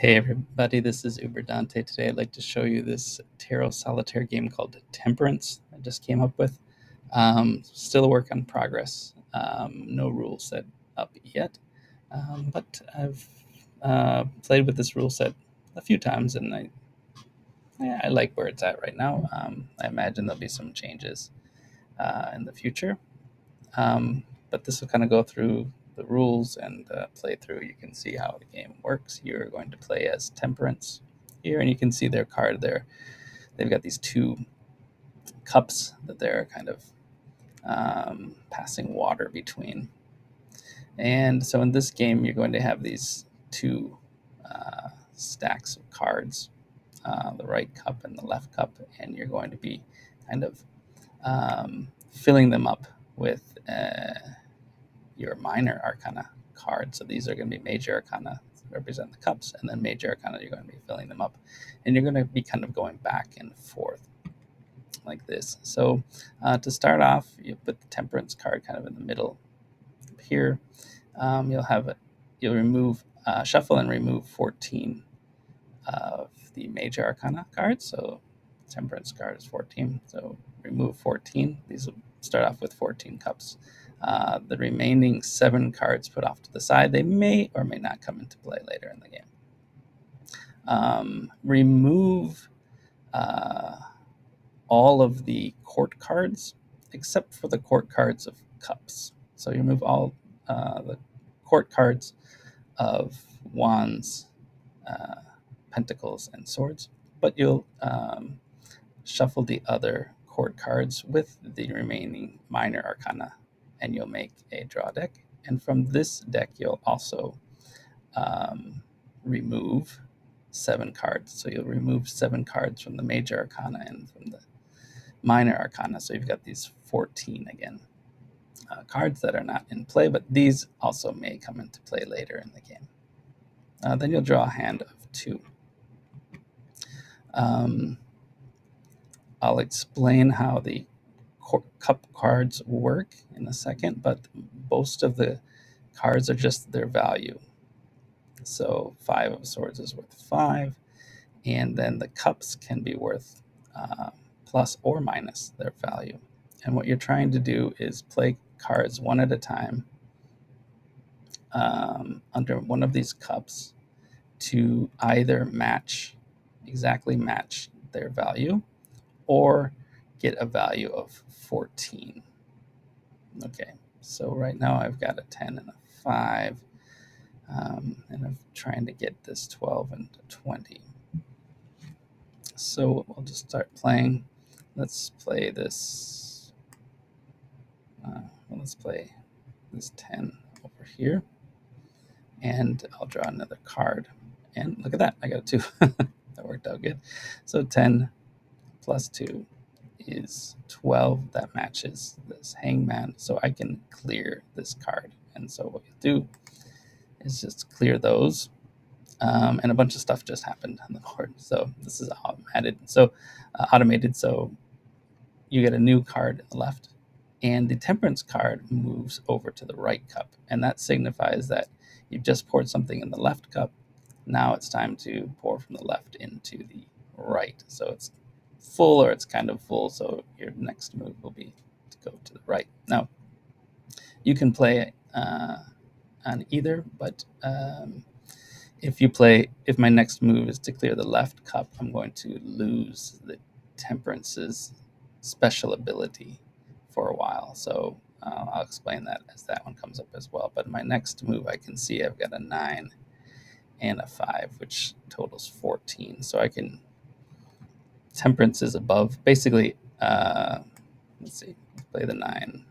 Hey everybody, this is Uber Dante. Today I'd like to show you this Tarot Solitaire game called Temperance I just came up with. Still a work in progress. No rule set up yet, but I've played with this rule set a few times and I like where it's at right now. I imagine there'll be some changes in the future. But this will kind of go through the rules and play through. You can see how the game works. You're going to play as Temperance here, and you can see their card there. They've got these two cups that they're kind of passing water between. And so in this game, you're going to have these two stacks of cards, the right cup and the left cup, and you're going to be kind of filling them up with your minor arcana card. So these are going to be major arcana, represent the cups, and then major arcana, you're going to be filling them up. And you're going to be kind of going back and forth like this. So to start off, you put the Temperance card kind of in the middle here. You'll remove, shuffle and remove 14 of the major arcana cards. So Temperance card is 14. So remove 14. These will start off with 14 cups. The remaining 7 cards put off to the side. They may or may not come into play later in the game. Remove all of the court cards except for the court cards of cups. So you remove all the court cards of wands, pentacles, and swords, but you'll shuffle the other court cards with the remaining minor arcana, and you'll make a draw deck. And from this deck, you'll also remove 7 cards. So you'll remove 7 cards from the major arcana and from the minor arcana. So you've got these 14 again. Cards that are not in play, but these also may come into play later in the game. Then you'll draw a hand of 2. I'll explain how the cup cards work in a second, but most of the cards are just their value. So 5 of swords is worth 5, and then the cups can be worth plus or minus their value. And what you're trying to do is play cards one at a time under one of these cups to either exactly match their value, or get a value of 14. Okay, so right now I've got a 10 and a 5, and I'm trying to get this 12 and 20. So we'll just start playing. Let's play this. Let's play this 10 over here, and I'll draw another card. And look at that, I got a 2. That worked out good. So 10 plus 2 is 12. That matches this hangman, so I can clear this card. And so what you do is just clear those, and a bunch of stuff just happened on the board. So this is automated. So you get a new card in the left, and the Temperance card moves over to the right cup, and that signifies that you've just poured something in the left cup. Now it's time to pour from the left into the right. So it's full, or it's kind of full, so your next move will be to go to the right. Now, you can play on either, but if my next move is to clear the left cup, I'm going to lose the Temperance's special ability for a while. So I'll explain that as that one comes up as well. But my next move, I can see I've got a 9 and a 5, which totals 14. So I can Temperance is above. Basically, let's see. Let's play the 9,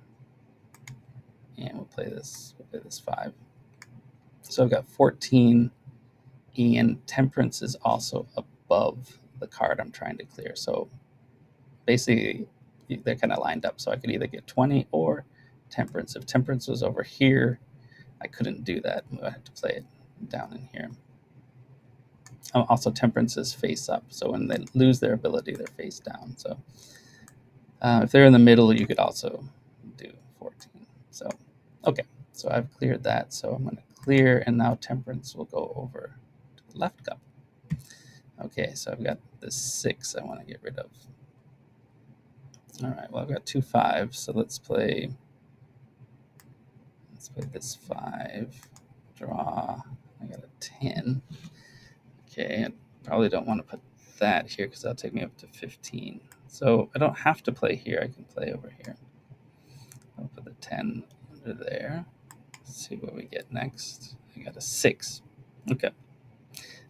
and we'll play this 5. So I've got 14, and Temperance is also above the card I'm trying to clear. So basically, they're kind of lined up. So I could either get 20 or Temperance. If Temperance was over here, I couldn't do that. I had to play it down in here. Also, Temperance is face up, so when they lose their ability, they're face down. So if they're in the middle, you could also do 14. So, okay, so I've cleared that. So I'm going to clear, and now Temperance will go over to the left cup. Okay, so I've got the 6 I want to get rid of. All right, well, I've got 2 5s, so let's play this 5. Draw. I got a 10. Okay, I probably don't want to put that here because that'll take me up to 15. So I don't have to play here. I can play over here. I'll put the 10 under there. Let's see what we get next. I got a 6. Okay.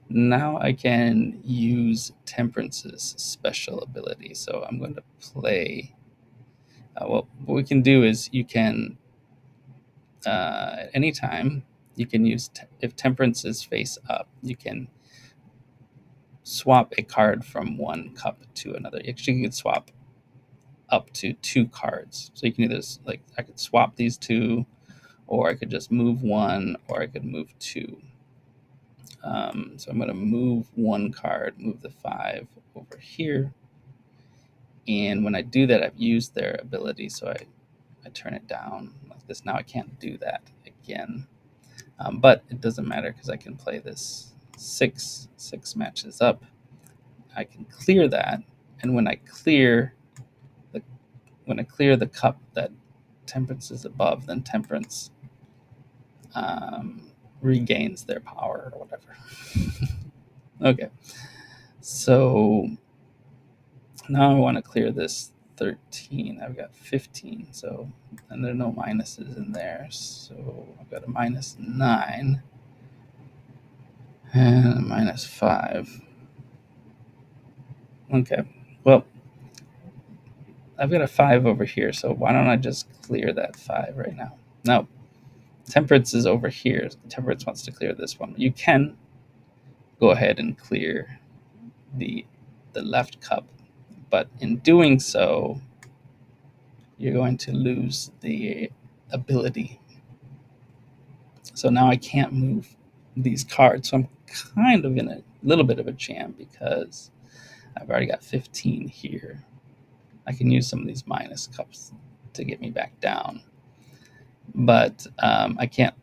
Now I can use Temperance's special ability. So I'm going to play. Well, what we can do is you can, at any time, you can use, if Temperance is face up, you can swap a card from one cup to another. Actually, you can swap up to 2 cards. So you can either, like, I could swap these 2, or I could just move 1, or I could move 2. So I'm going to move 1 card, move the 5 over here. And when I do that, I've used their ability, so I turn it down like this. Now I can't do that again. But it doesn't matter because I can play this 6. 6 matches up. I can clear that. And when I clear the cup that Temperance is above, then Temperance regains their power or whatever. Okay, so now I want to clear this 13. I've got 15, so, and there are no minuses in there, so I've got a -9 and a -5. Okay, well, I've got a 5 over here, so why don't I just clear that 5 right now? No, Temperance is over here. Temperance wants to clear this one. You can go ahead and clear the left cup, but in doing so, you're going to lose the ability. So now I can't move these cards. So I'm kind of in a little bit of a jam because I've already got 15 here. I can use some of these minus cups to get me back down, but I can't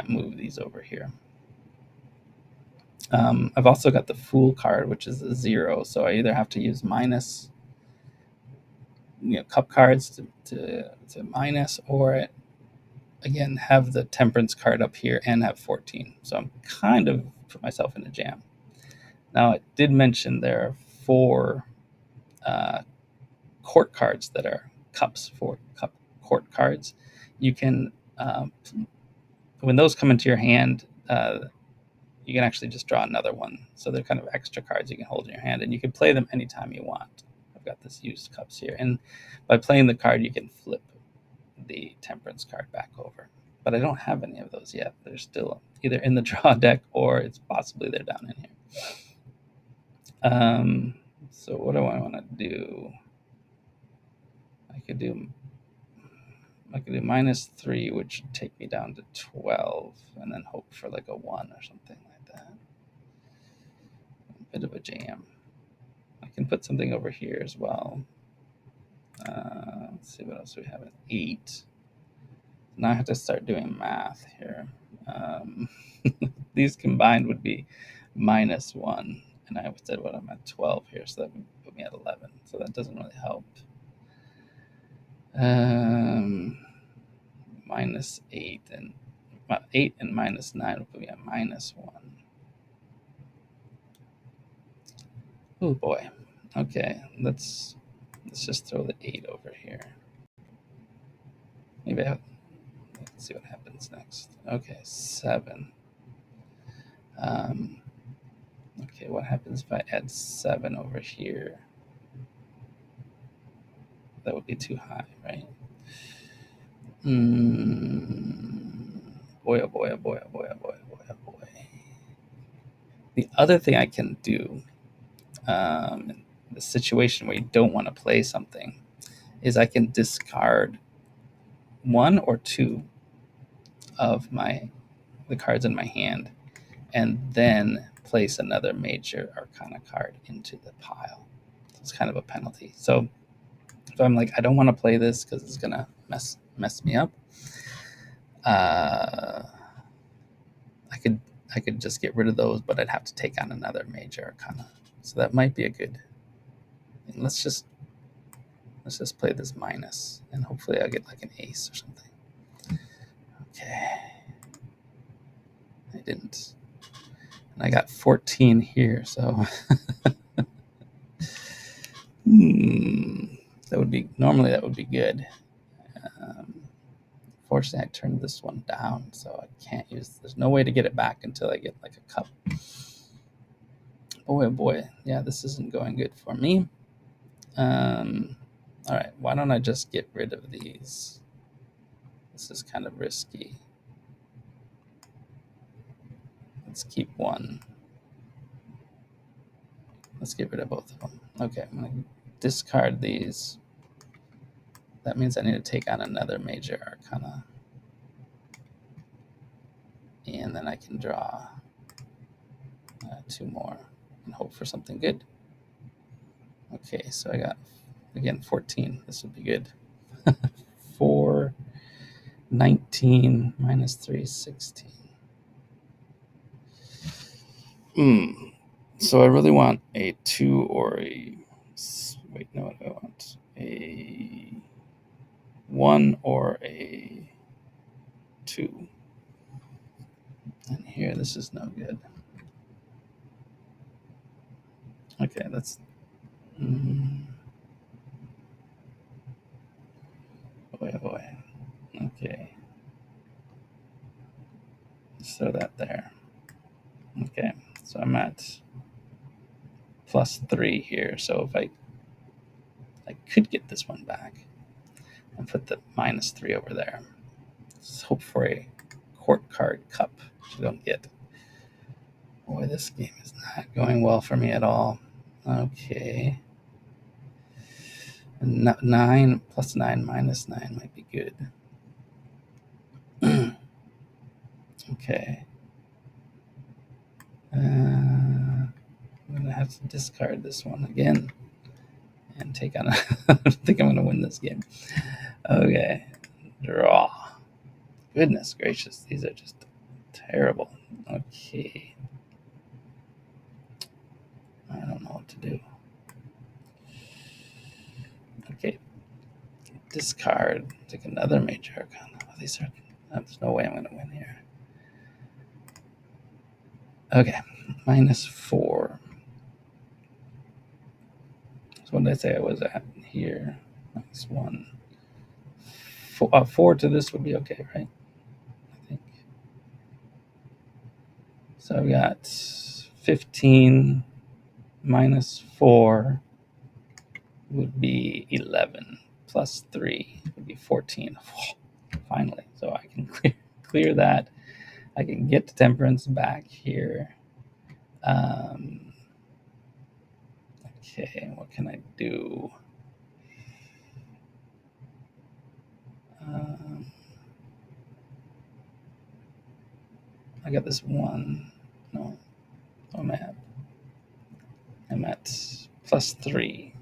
move these over here. I've also got the Fool card, which is a 0. So I either have to use minus, cup cards to minus, or again have the Temperance card up here and have 14. So I'm kind of put myself in a jam. Now, I did mention there are 4 court cards that are cups, 4 cup court cards. You can, when those come into your hand, you can actually just draw another one. So they're kind of extra cards you can hold in your hand, and you can play them anytime you want. I've got this used cups here. And by playing the card, you can flip the Temperance card back over. But I don't have any of those yet. They're still either in the draw deck or it's possibly they're down in here. So what do I want to do? I could do -3, which would take me down to 12, and then hope for like a 1 or something like that. A bit of a jam. I can put something over here as well. Let's see what else we have. An 8. Now I have to start doing math here. These combined would be -1, and I said what I'm at 12 here, so that would put me at 11. So that doesn't really help. -8 and 8 and -9 would put me at -1. Oh boy. Okay, let's just throw the 8 over here. Maybe let's see what happens next. Okay, 7. Okay, what happens if I add 7 over here? That would be too high, right? Boy, oh boy, oh boy, oh boy, oh boy, oh boy, oh boy. The other thing I can do, in the situation where you don't want to play something, is I can discard 1 or 2 of the cards in my hand, and then place another major arcana card into the pile. So it's kind of a penalty. So if I'm like, I don't want to play this because it's gonna mess me up, I I could just get rid of those, but I'd have to take on another major arcana. So that might be a good thing. Let's just play this minus, and hopefully I'll get like an ace or something. Okay. I didn't. And I got 14 here, so that would be good. Fortunately, I turned this one down, so I can't use. There's no way to get it back until I get like a cup. Boy, oh boy, yeah, this isn't going good for me. All right, why don't I just get rid of these? This is kind of risky. Let's keep one. Let's get rid of both of them. Okay, I'm going to discard these. That means I need to take on another major arcana. And then I can draw 2 more and hope for something good. Okay, so I got, again, 14. This would be good. 4, 19, minus 3, 16. So I really want a 2 or a... Wait, no, what do I want? A 1 or a 2. And here, this is no good. Okay, that's... Boy, oh boy. Okay. Let's throw that there. Okay, so I'm at +3 here. So if I could get this one back and put the -3 over there. Let's hope for a court card cup, which I don't get. Boy, this game is not going well for me at all. Okay. 9 + 9 - 9 might be good. Okay. I'm going to have to discard this one again and take on I think I'm going to win this game. Okay. Draw. Goodness gracious. These are just terrible. Okay. I don't know what to do. Okay. Discard. Take another major arcana. These are... There's no way I'm going to win here. Okay. -4. So what did I say I was at here? -1. 4 to this would be okay, right? I think. So I've got 15 -4 would be 11. +3 would be 14. Finally. So I can clear that. I can get to Temperance back here. Okay, what can I do? I got this one. No, I'm at +3.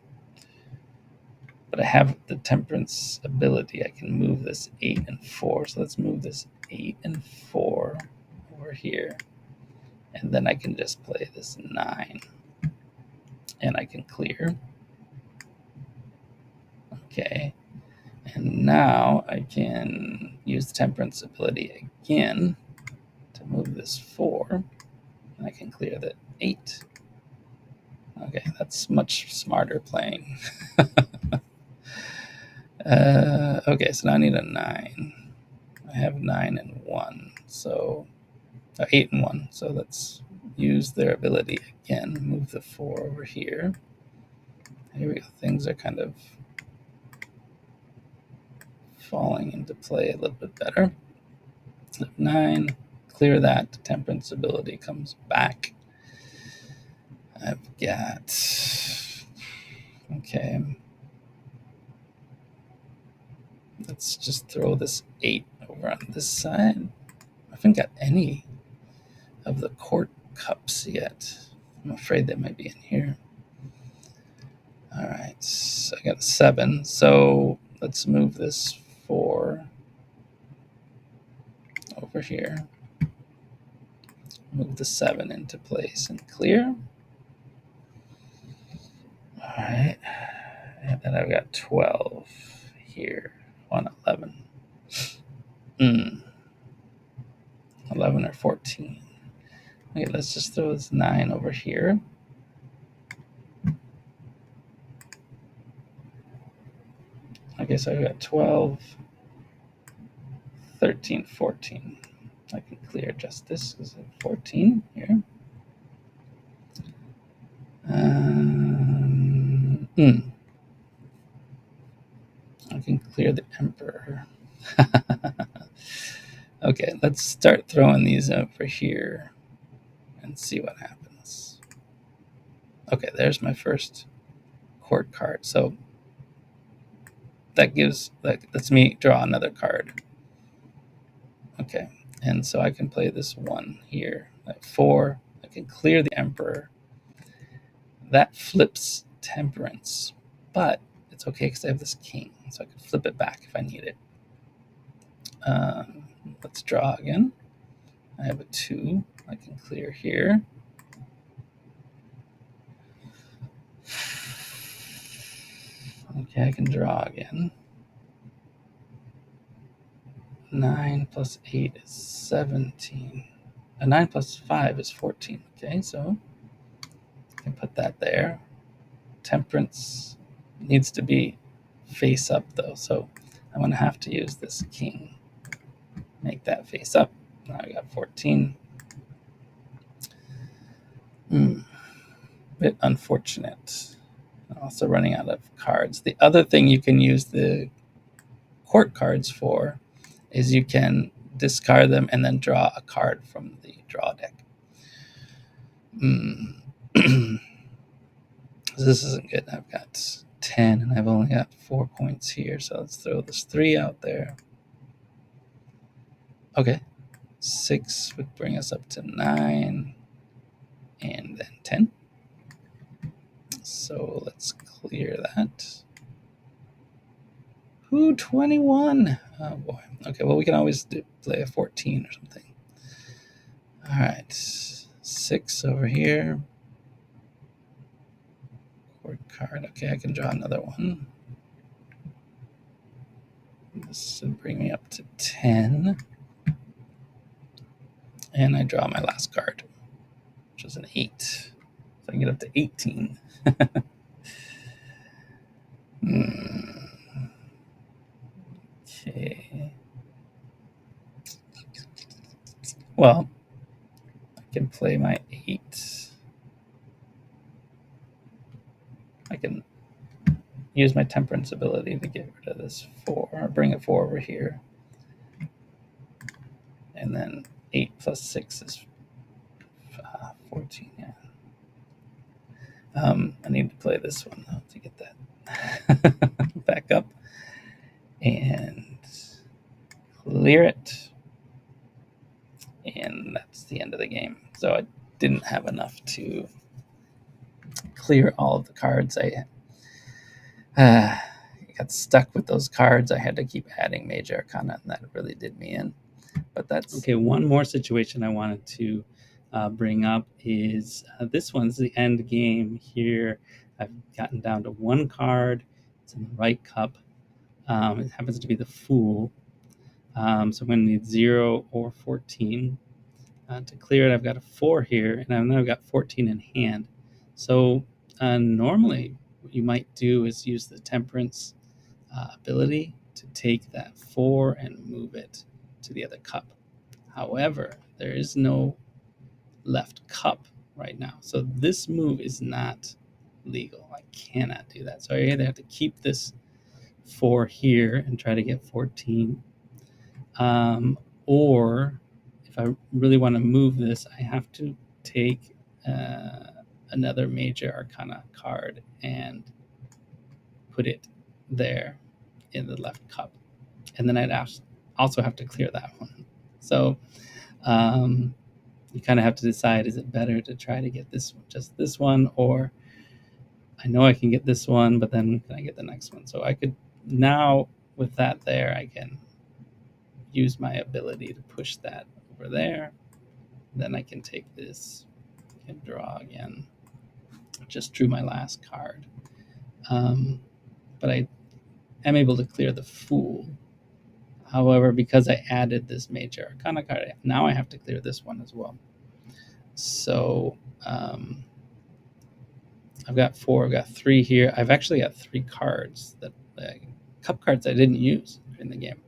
But I have the Temperance ability. I can move this 8 and 4. So let's move this 8 and 4 over here. And then I can just play this 9. And I can clear. Okay. And now I can use the Temperance ability again to move this 4. And I can clear the 8. Okay, that's much smarter playing. Okay, so now I need a 9. I have 9 and 1, so 8 and 1. So let's use their ability again. Move the 4 over here. Here we go. Things are kind of falling into play a little bit better. 9. Clear that. Temperance ability comes back. I've got... Okay. Let's just throw this 8 over on this side. I haven't got any of the court cups yet. I'm afraid they might be in here. All right, so I got 7. So let's move this 4 over here. Move the 7 into place and clear. All right. And then I've got 12 here on 11. 11 or 14. Okay, let's just throw this 9 over here. Okay, so I've got 12, 13, 14. I can clear just this because of 14 here. I can clear the Emperor. Okay, let's start throwing these over here and see what happens. Okay, there's my first court card. So that lets me draw another card. Okay, and so I can play this 1 here. At 4, I can clear the Emperor. That flips Temperance, but it's okay because I have this King, so I can flip it back if I need it. Let's draw again. I have a 2. I can clear here. Okay, I can draw again. 9 plus 8 is 17. 9 plus 5 is 14. Okay, so I can put that there. Temperance needs to be face up though, so I'm going to have to use this King. Make that face up. Now I got 14. Bit unfortunate. I'm also running out of cards. The other thing you can use the court cards for is you can discard them and then draw a card from the draw deck. This isn't good. I've got 10 and I've only got 4 points here, so let's throw this 3 out there. Okay, 6 would bring us up to 9 and then 10. So let's clear that. Ooh, 21. Oh boy. Okay, well, we can always play a 14 or something. All right, 6 over here. Court card. Okay, I can draw another one. This would bring me up to 10. And I draw my last card, which is an 8. So I can get up to 18. Okay. Well, I can play my 8. I can use my Temperance ability to get rid of this 4, or bring a 4 over here. And then 8 plus 6 is 14, yeah. I need to play this one, though, to get that back up. And clear it. And that's the end of the game. So I didn't have enough to clear all of the cards. I got stuck with those cards. I had to keep adding Major Arcana, and that really did me in. But that's okay. One more situation I wanted to bring up is this one's the end game here. I've gotten down to 1 card. It's in the right cup. It happens to be the Fool. So I'm going to need 0 or 14. To clear it, I've got a 4 here, and I've now got 14 in hand. So normally what you might do is use the Temperance ability to take that 4 and move it to the other cup. However, there is no left cup right now. So this move is not legal. I cannot do that. So I either have to keep this 4 here and try to get 14, or if I really want to move this, I have to take another Major Arcana card and put it there in the left cup. And then I'd also have to clear that one. So you kind of have to decide, is it better to try to get just this one, or I know I can get this one, but then can I get the next one? So I could now, with that there, I can use my ability to push that over there then I can take this and draw again. Just drew my last card. But I am able to clear the Fool. However, because I added this Major Arcana card, now I have to clear this one as well. So I've got 4, I've got 3 here. I've actually got 3 cards, that cup cards I didn't use in the game.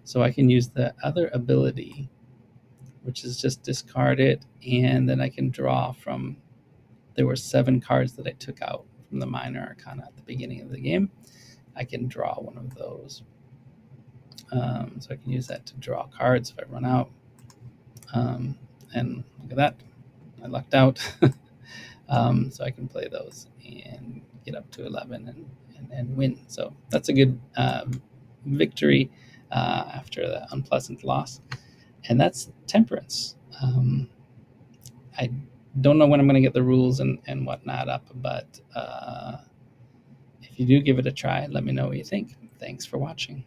So I can use the other ability, which is just discard it, and then I can draw from, there were 7 cards that I took out from the Minor Arcana at the beginning of the game. I can draw one of those. So I can use that to draw cards if I run out. And look at that, I lucked out. So I can play those and get up to 11 and win. So that's a good victory after the unpleasant loss. And that's Temperance. I don't know when I'm going to get the rules and whatnot up, but if you do give it a try, let me know what you think. Thanks for watching.